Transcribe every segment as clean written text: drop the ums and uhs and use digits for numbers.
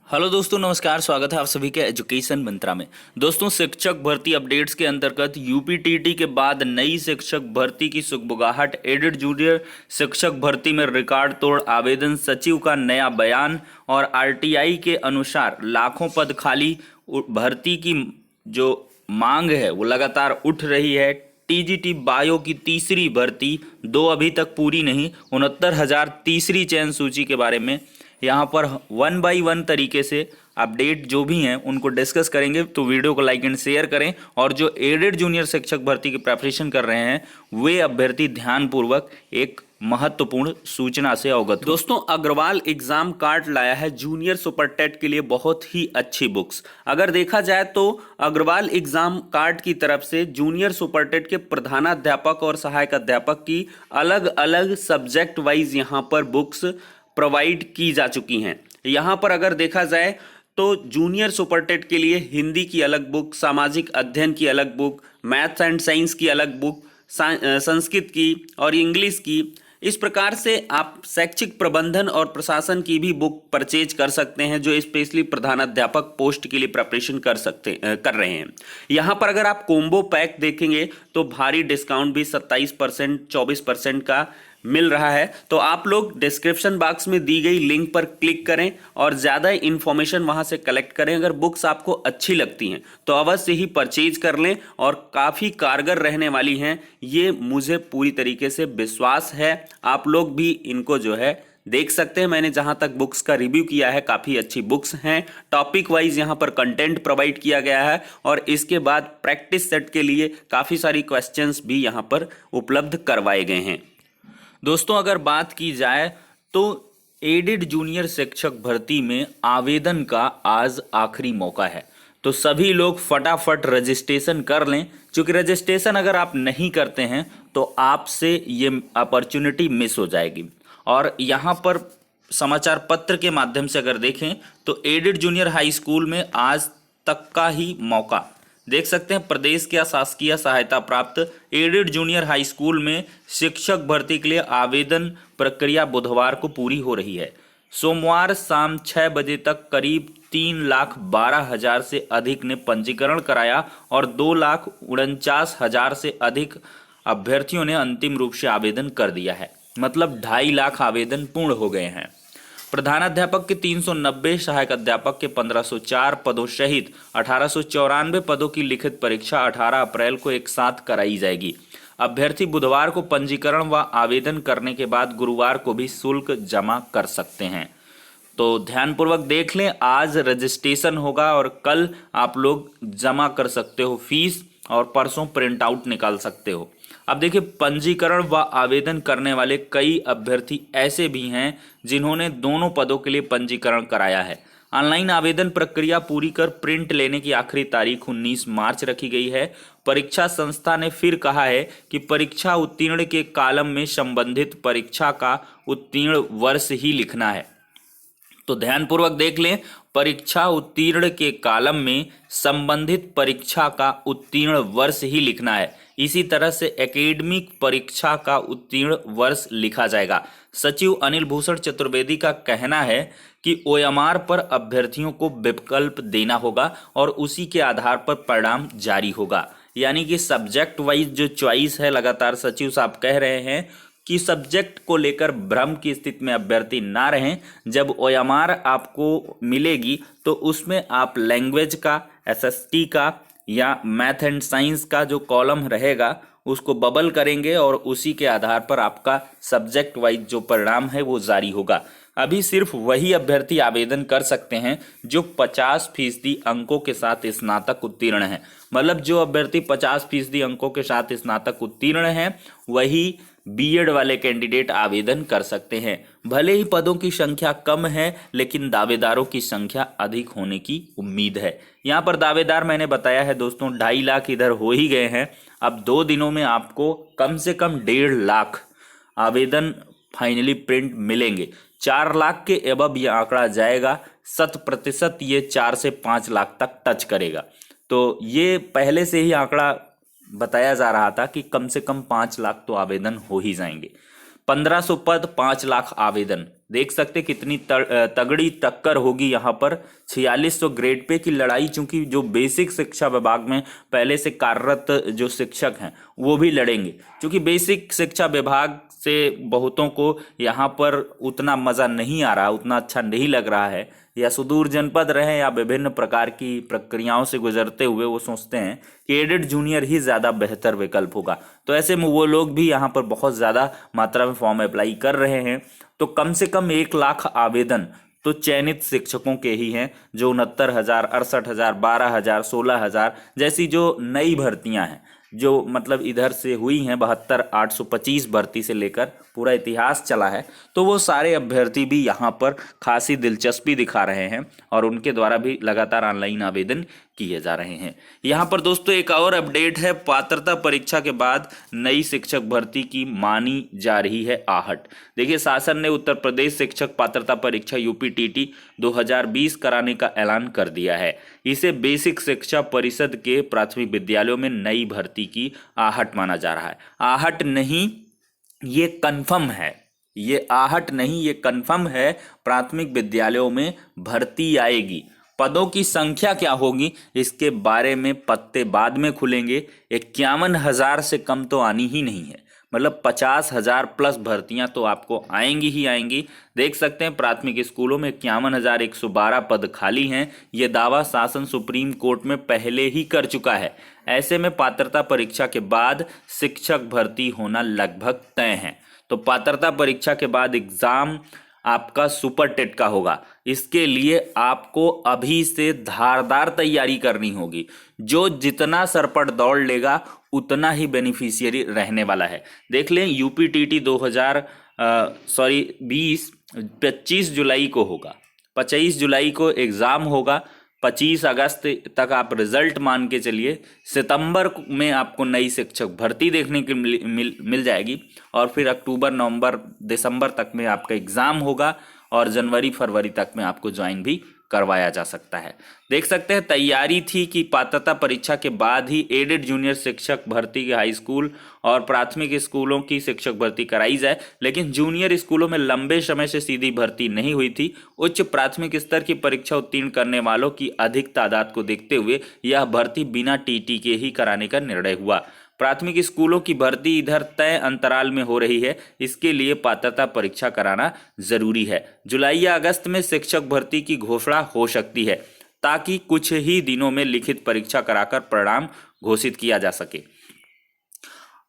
Hello दोस्तों, नमस्कार। स्वागत है आप सभी के एजुकेशन मंत्रा में। दोस्तों, शिक्षक भर्ती अपडेट्स के अंतर्गत यूपीटीटी के बाद नई शिक्षक भर्ती की सुगबुगाहट, एडेड जूनियर शिक्षक भर्ती में रिकॉर्ड तोड़ आवेदन, सचिव का नया बयान और आरटीआई के अनुसार लाखों पद खाली। भर्ती की जो मांग है वो लगातार उठ रही है। टीजीटी बायो की तीसरी भर्ती, दो अभी तक पूरी नहीं, 69,000 तीसरी चयन सूची के बारे में यहाँ पर वन बाय वन तरीके से अपडेट जो भी हैं उनको डिस्कस करेंगे। तो वीडियो को लाइक एंड शेयर करें और जो एडेड जूनियर शिक्षक भर्ती की प्रिपरेशन कर रहे हैं वे अभ्यर्थी ध्यानपूर्वक एक महत्वपूर्ण सूचना से अवगत हो। दोस्तों, अग्रवाल एग्जाम कार्ड लाया है जूनियर सुपर टेट के लिए बहुत ही अच्छी बुक्स। अगर देखा जाए तो अग्रवाल एग्जाम कार्ड की तरफ से जूनियर सुपर टेट के प्रधानाध्यापक और सहायक अध्यापक की अलग अलग सब्जेक्ट वाइज यहाँ पर बुक्स प्रोवाइड की जा चुकी हैं। यहाँ पर अगर देखा जाए तो जूनियर सुपर टेट के लिए हिंदी की अलग बुक, सामाजिक अध्ययन की अलग बुक, मैथ्स एंड साइंस की अलग बुक, संस्कृत की और इंग्लिश की, इस प्रकार से आप शैक्षिक प्रबंधन और प्रशासन की भी बुक परचेज कर सकते हैं जो स्पेशली प्रधानाध्यापक पोस्ट के लिए प्रिपरेशन कर रहे हैं। यहाँ पर अगर आप कोम्बो पैक देखेंगे तो भारी डिस्काउंट भी 27%, 24% का मिल रहा है। तो आप लोग डिस्क्रिप्शन बॉक्स में दी गई लिंक पर क्लिक करें और ज़्यादा इन्फॉर्मेशन वहां से कलेक्ट करें। अगर बुक्स आपको अच्छी लगती हैं तो अवश्य ही परचेज कर लें और काफ़ी कारगर रहने वाली हैं, ये मुझे पूरी तरीके से विश्वास है। आप लोग भी इनको जो है देख सकते हैं। मैंने जहां तक बुक्स का रिव्यू किया है काफ़ी अच्छी बुक्स हैं। टॉपिक वाइज यहाँ पर कंटेंट प्रोवाइड किया गया है और इसके बाद प्रैक्टिस सेट के लिए काफ़ी सारी क्वेश्चंस भी यहाँ पर उपलब्ध करवाए गए हैं। दोस्तों, अगर बात की जाए तो एडेड जूनियर शिक्षक भर्ती में आवेदन का आज आखिरी मौका है। तो सभी लोग फटाफट रजिस्ट्रेशन कर लें, क्योंकि रजिस्ट्रेशन अगर आप नहीं करते हैं तो आपसे ये अपॉर्चुनिटी मिस हो जाएगी। और यहाँ पर समाचार पत्र के माध्यम से अगर देखें तो एडेड जूनियर हाई स्कूल में आज तक का ही मौका देख सकते हैं। प्रदेश के शासकीय सहायता प्राप्त एडेड जूनियर हाई स्कूल में शिक्षक भर्ती के लिए आवेदन प्रक्रिया बुधवार को पूरी हो रही है। सोमवार शाम 6 बजे तक करीब 3,12,000 से अधिक ने पंजीकरण कराया और 2,49,000 से अधिक अभ्यर्थियों ने अंतिम रूप से आवेदन कर दिया है। मतलब 2.5 लाख आवेदन पूर्ण हो गए हैं। प्रधानाध्यापक के 390, सहायक अध्यापक के 1504 पदों सहित 1894 पदों की लिखित परीक्षा 18 अप्रैल को एक साथ कराई जाएगी। अभ्यर्थी बुधवार को पंजीकरण व आवेदन करने के बाद गुरुवार को भी शुल्क जमा कर सकते हैं। तो ध्यानपूर्वक देख लें, आज रजिस्ट्रेशन होगा और कल आप लोग जमा कर सकते हो फीस और परसों प्रिंट आउट निकाल सकते हो। अब देखिए, पंजीकरण व आवेदन करने वाले कई अभ्यर्थी ऐसे भी हैं जिन्होंने दोनों पदों के लिए पंजीकरण कराया है। ऑनलाइन आवेदन प्रक्रिया पूरी कर प्रिंट लेने की आखिरी तारीख 19 मार्च रखी गई है। परीक्षा संस्था ने फिर कहा है कि परीक्षा उत्तीर्ण के कॉलम में संबंधित परीक्षा का उत्तीर्ण वर्ष ही लिखना है। तो ध्यानपूर्वक देख लें, परीक्षा उत्तीर्ण के कॉलम में संबंधित परीक्षा का उत्तीर्ण वर्ष ही लिखना है। इसी तरह से एकेडमिक परीक्षा का उत्तीर्ण वर्ष लिखा जाएगा। सचिव अनिल भूषण चतुर्वेदी का कहना है कि ओएमआर पर अभ्यर्थियों को विकल्प देना होगा और उसी के आधार पर परिणाम जारी होगा। यानी कि सब्जेक्ट वाइज जो चॉइस है, लगातार सचिव साहब कह रहे हैं कि सब्जेक्ट को लेकर भ्रम की स्थिति में अभ्यर्थी ना रहें। जब ओएमआर आपको मिलेगी तो उसमें आप लैंग्वेज का, एसएसटी का या मैथ एंड साइंस का जो कॉलम रहेगा उसको बबल करेंगे और उसी के आधार पर आपका सब्जेक्ट वाइज जो परिणाम है वो जारी होगा। अभी सिर्फ वही अभ्यर्थी आवेदन कर सकते हैं जो 50% अंकों के साथ स्नातक उत्तीर्ण हैं। मतलब जो अभ्यर्थी 50% अंकों के साथ स्नातक उत्तीर्ण हैं वही बीएड वाले कैंडिडेट आवेदन कर सकते हैं। भले ही पदों की संख्या कम है लेकिन दावेदारों की संख्या अधिक होने की उम्मीद है। यहाँ पर दावेदार मैंने बताया है दोस्तों, 2.5 लाख इधर हो ही गए हैं। अब 2 दिनों में आपको कम से कम 1.5 लाख आवेदन फाइनली प्रिंट मिलेंगे। 4 लाख के एबव ये आंकड़ा जाएगा। 100% ये 4 से 5 लाख तक टच करेगा। तो ये पहले से ही आंकड़ा बताया जा रहा था कि कम से कम 5 लाख तो आवेदन हो ही जाएंगे। 1500 पद, 5 लाख आवेदन, देख सकते कितनी तगड़ी टक्कर होगी यहाँ पर। 4600 ग्रेड पे की लड़ाई, चूंकि जो बेसिक शिक्षा विभाग में पहले से कार्यरत जो शिक्षक हैं वो भी लड़ेंगे, क्योंकि बेसिक शिक्षा विभाग से बहुतों को यहाँ पर उतना मज़ा नहीं आ रहा, उतना अच्छा नहीं लग रहा है, या सुदूर जनपद रहे या विभिन्न प्रकार की प्रक्रियाओं से गुजरते हुए वो सोचते हैं कि एडेड जूनियर ही ज़्यादा बेहतर विकल्प होगा। तो ऐसे में वो लोग भी यहाँ पर बहुत ज़्यादा मात्रा में फॉर्म अप्लाई कर रहे हैं। तो कम से कम 1 लाख आवेदन तो चयनित शिक्षकों के ही हैं, जो 69,000, 68,000, 12,000, 16,000 जैसी जो नई भर्तियां हैं, जो मतलब इधर से हुई हैं 72,825 भर्ती से लेकर पूरा इतिहास चला है, तो वो सारे अभ्यर्थी भी यहाँ पर खासी दिलचस्पी दिखा रहे हैं और उनके द्वारा भी लगातार ऑनलाइन आवेदन किए जा रहे हैं। यहाँ पर दोस्तों एक और अपडेट है, पात्रता परीक्षा के बाद नई शिक्षक भर्ती की मानी जा रही है आहट। देखिए, शासन ने उत्तर प्रदेश शिक्षक पात्रता परीक्षा यूपीटीटी 2020 कराने का ऐलान कर दिया है। इसे बेसिक शिक्षा परिषद के प्राथमिक विद्यालयों में नई भर्ती की आहट माना जा रहा है। आहट नहीं, ये कन्फर्म है, ये आहट नहीं, ये कन्फर्म है, प्राथमिक विद्यालयों में भर्ती आएगी। पदों की संख्या क्या होगी इसके बारे में पत्ते बाद में खुलेंगे। 51,000 से कम तो आनी ही नहीं है, मतलब 50,000 प्लस भर्तियां तो आपको आएंगी ही आएंगी। देख सकते हैं प्राथमिक स्कूलों में 51,112 पद खाली हैं। ये दावा शासन सुप्रीम कोर्ट में पहले ही कर चुका है। ऐसे में पात्रता परीक्षा के बाद शिक्षक भर्ती होना लगभग तय है। तो पात्रता परीक्षा के बाद एग्जाम आपका सुपर टेट का होगा। इसके लिए आपको अभी से धारदार तैयारी करनी होगी। जो जितना सरपट दौड़ लेगा उतना ही बेनिफिशियरी रहने वाला है। देख लें, यूपीटीटी 25 जुलाई को होगा, 25 जुलाई को एग्ज़ाम होगा, 25 अगस्त तक आप रिजल्ट मान के चलिए। सितंबर में आपको नई शिक्षक भर्ती देखने की मिल जाएगी और फिर अक्टूबर, नवंबर, दिसंबर तक में आपका एग्ज़ाम होगा और जनवरी, फरवरी तक में आपको ज्वाइन भी करवाया जा सकता है। देख सकते हैं तैयारी थी कि पात्रता परीक्षा के बाद ही एडेड जूनियर शिक्षक भर्ती के हाई स्कूल और प्राथमिक स्कूलों की शिक्षक भर्ती कराई जाए, लेकिन जूनियर स्कूलों में लंबे समय से सीधी भर्ती नहीं हुई थी। उच्च प्राथमिक स्तर की परीक्षा उत्तीर्ण करने वालों की अधिक तादाद को देखते हुए यह भर्ती बिना टीटी के ही कराने का निर्णय हुआ। प्राथमिक स्कूलों की भर्ती इधर तय अंतराल में हो रही है, इसके लिए पात्रता परीक्षा कराना जरूरी है। जुलाई या अगस्त में शिक्षक भर्ती की घोषणा हो सकती है, ताकि कुछ ही दिनों में लिखित परीक्षा कराकर परिणाम घोषित किया जा सके।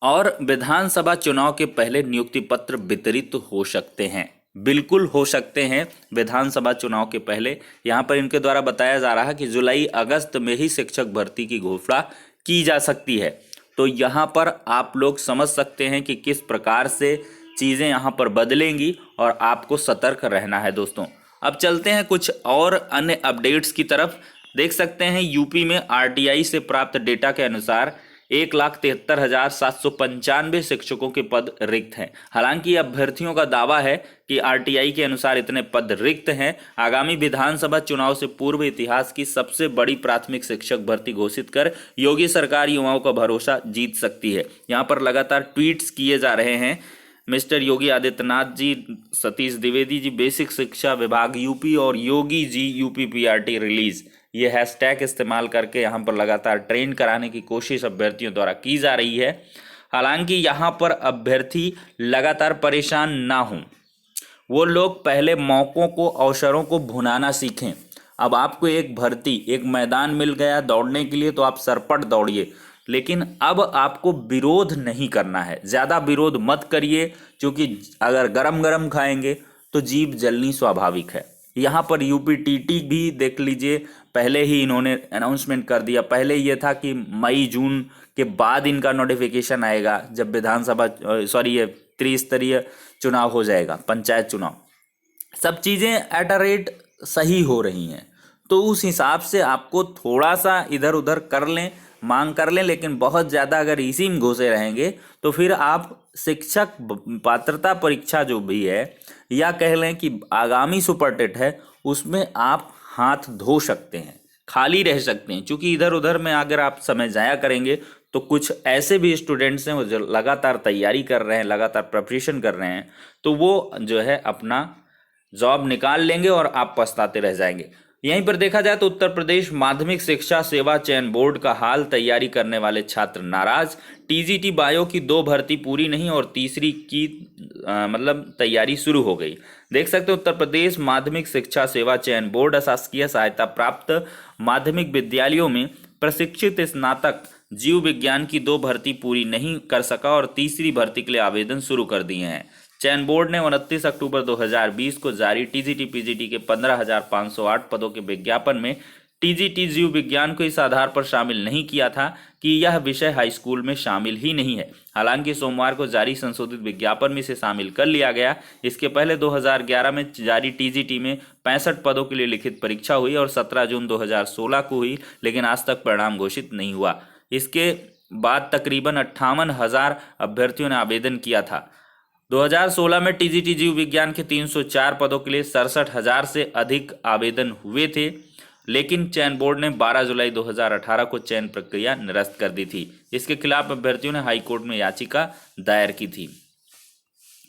और विधानसभा चुनाव के पहले नियुक्ति पत्र वितरित हो सकते हैं, बिल्कुल हो सकते हैं विधानसभा चुनाव के पहले। यहाँ पर इनके द्वारा बताया जा रहा है कि जुलाई अगस्त में ही शिक्षक भर्ती की घोषणा की जा सकती है। तो यहाँ पर आप लोग समझ सकते हैं कि किस प्रकार से चीज़ें यहाँ पर बदलेंगी और आपको सतर्क रहना है दोस्तों। अब चलते हैं कुछ और अन्य अपडेट्स की तरफ। देख सकते हैं यूपी में आरटीआई से प्राप्त डेटा के अनुसार 1,73,795 शिक्षकों के पद रिक्त हैं। हालांकि अभ्यर्थियों का दावा है कि आरटीआई के अनुसार इतने पद रिक्त हैं। आगामी विधानसभा चुनाव से पूर्व इतिहास की सबसे बड़ी प्राथमिक शिक्षक भर्ती घोषित कर योगी सरकार युवाओं का भरोसा जीत सकती है। यहाँ पर लगातार ट्वीट्स किए जा रहे हैं। मिस्टर योगी आदित्यनाथ जी, सतीश द्विवेदी जी बेसिक शिक्षा विभाग यूपी और Yogi ji UP PRT release, ये हैशटैग इस्तेमाल करके यहाँ पर लगातार ट्रेंड कराने की कोशिश अभ्यर्थियों द्वारा की जा रही है। हालांकि यहाँ पर अभ्यर्थी लगातार परेशान ना हों, वो लोग पहले मौक़ों को, अवसरों को भुनाना सीखें। अब आपको एक भर्ती, एक मैदान मिल गया दौड़ने के लिए, तो आप सरपट दौड़िए, लेकिन अब आपको विरोध नहीं करना है। ज़्यादा विरोध मत करिए, क्योंकि अगर गरम गरम खाएंगे तो जीभ जलनी स्वाभाविक है। यहाँ पर यूपीटीटी भी देख लीजिए, पहले ही इन्होंने अनाउंसमेंट कर दिया। पहले ये था कि मई जून के बाद इनका नोटिफिकेशन आएगा, जब विधानसभा ये त्रिस्तरीय चुनाव हो जाएगा, पंचायत चुनाव। सब चीज़ें एट अ रेट सही हो रही हैं, तो उस हिसाब से आपको थोड़ा सा इधर उधर कर लें, मांग कर लें, लेकिन बहुत ज़्यादा अगर इसी में घुसे रहेंगे तो फिर आप शिक्षक पात्रता परीक्षा जो भी है, या कह लें कि आगामी सुपर टेट है, उसमें आप हाथ धो सकते हैं, खाली रह सकते हैं। क्योंकि इधर उधर में अगर आप समय ज़ाया करेंगे तो कुछ ऐसे भी स्टूडेंट्स हैं वो जो लगातार तैयारी कर रहे हैं, लगातार प्रिपरेशन कर रहे हैं, तो वो जो है अपना जॉब निकाल लेंगे और आप पछताते रह जाएंगे। यहीं पर देखा जाए तो उत्तर प्रदेश माध्यमिक शिक्षा सेवा चयन बोर्ड का हाल, तैयारी करने वाले छात्र नाराज। टीजीटी बायो की 2 भर्ती पूरी नहीं और तीसरी की तैयारी शुरू हो गई। देख सकते हो उत्तर प्रदेश माध्यमिक शिक्षा सेवा चयन बोर्ड अशासकीय सहायता प्राप्त माध्यमिक विद्यालयों में प्रशिक्षित स्नातक जीव विज्ञान की 2 भर्ती पूरी नहीं कर सका और तीसरी भर्ती के लिए आवेदन शुरू कर दिए हैं। चयन बोर्ड ने 29 अक्टूबर 2020 को जारी टीजीटी पीजीटी के 15,508 पदों के विज्ञापन में टीजीटी जीव विज्ञान को इस आधार पर शामिल नहीं किया था कि यह विषय हाई स्कूल में शामिल ही नहीं है। हालांकि सोमवार को जारी संशोधित विज्ञापन में इसे शामिल कर लिया गया। इसके पहले 2011 में जारी टीजीटी में 65 पदों के लिए लिखित परीक्षा हुई और 17 जून 2016 को हुई, लेकिन आज तक परिणाम घोषित नहीं हुआ। इसके बाद तकरीबन 58,000 अभ्यर्थियों ने आवेदन किया था। 2016 में टीजीटी जीव विज्ञान के 304 पदों के लिए 67,000 से अधिक आवेदन हुए थे, लेकिन चयन बोर्ड ने 12 जुलाई 2018 को चयन प्रक्रिया निरस्त कर दी थी। इसके खिलाफ अभ्यर्थियों ने हाई कोर्ट में याचिका दायर की थी।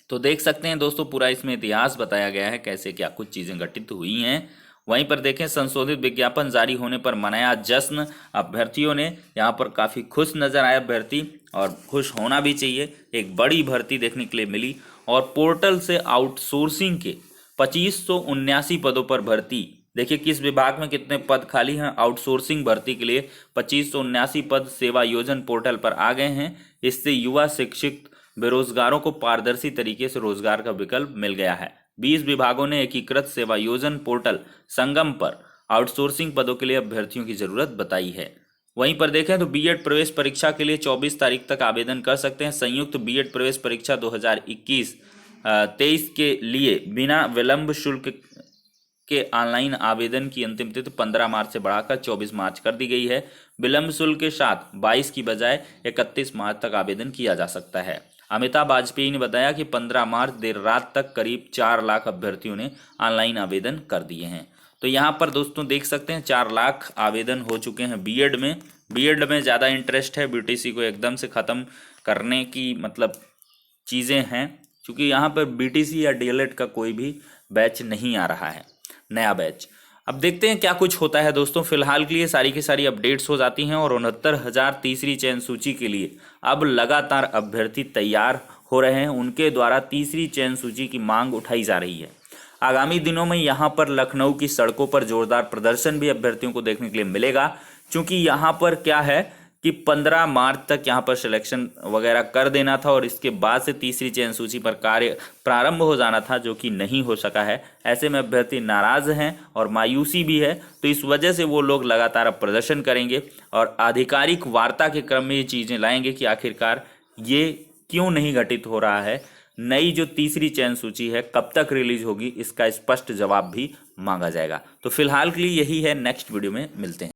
तो देख सकते हैं दोस्तों, पूरा इसमें इतिहास बताया गया है, कैसे क्या कुछ चीज़ें घटित हुई हैं। वहीं पर देखें, संशोधित विज्ञापन जारी होने पर मनाया जश्न। अभ्यर्थियों ने यहाँ पर काफ़ी खुश नजर आए अभ्यर्थी, और खुश होना भी चाहिए। एक बड़ी भर्ती देखने के लिए मिली और पोर्टल से आउटसोर्सिंग के 2579 पदों पर भर्ती। देखिए किस विभाग में कितने पद खाली हैं। आउटसोर्सिंग भर्ती के लिए 2579 पद सेवा योजन पोर्टल पर आ गए हैं। इससे युवा शिक्षित बेरोजगारों को पारदर्शी तरीके से रोजगार का विकल्प मिल गया है। 20 विभागों ने एकीकृत सेवा योजन पोर्टल संगम पर आउटसोर्सिंग पदों के लिए अभ्यर्थियों की जरूरत बताई है। वहीं पर देखें तो बीएड प्रवेश परीक्षा के लिए 24 तारीख तक आवेदन कर सकते हैं। संयुक्त बीएड प्रवेश परीक्षा 2021-23 के लिए बिना विलंब शुल्क के ऑनलाइन आवेदन की अंतिम तिथि 15 मार्च से बढ़ाकर 24 मार्च कर दी गई है। विलंब शुल्क के साथ 22 की बजाय 31 मार्च तक आवेदन किया जा सकता है। अमिताभ वाजपेयी ने बताया कि 15 मार्च देर रात तक करीब 4 लाख अभ्यर्थियों ने ऑनलाइन आवेदन कर दिए हैं। तो यहाँ पर दोस्तों देख सकते हैं 4 लाख आवेदन हो चुके हैं बीएड में। बीएड में ज़्यादा इंटरेस्ट है, बीटीसी को एकदम से ख़त्म करने की चीज़ें हैं, क्योंकि यहाँ पर बीटीसी या डीएलएड का कोई भी बैच नहीं आ रहा है, नया बैच। अब देखते हैं क्या कुछ होता है दोस्तों। फिलहाल के लिए सारी की सारी अपडेट्स हो जाती हैं और 69,000 तीसरी चयन सूची के लिए अब लगातार अभ्यर्थी तैयार हो रहे हैं। उनके द्वारा तीसरी चयन सूची की मांग उठाई जा रही है। आगामी दिनों में यहाँ पर लखनऊ की सड़कों पर जोरदार प्रदर्शन भी अभ्यर्थियों को देखने के लिए मिलेगा, क्योंकि यहाँ पर क्या है कि 15 मार्च तक यहाँ पर सिलेक्शन वगैरह कर देना था और इसके बाद से तीसरी चयन सूची पर कार्य प्रारंभ हो जाना था, जो कि नहीं हो सका है। ऐसे में अभ्यर्थी नाराज हैं और मायूसी भी है, तो इस वजह से वो लोग लगातार अब प्रदर्शन करेंगे और आधिकारिक वार्ता के क्रम में ये चीज़ें लाएंगे कि आखिरकार ये क्यों नहीं घटित हो रहा है। नई जो तीसरी चयन सूची है कब तक रिलीज होगी, इसका स्पष्ट जवाब भी मांगा जाएगा। तो फिलहाल के लिए यही है, नेक्स्ट वीडियो में मिलते हैं।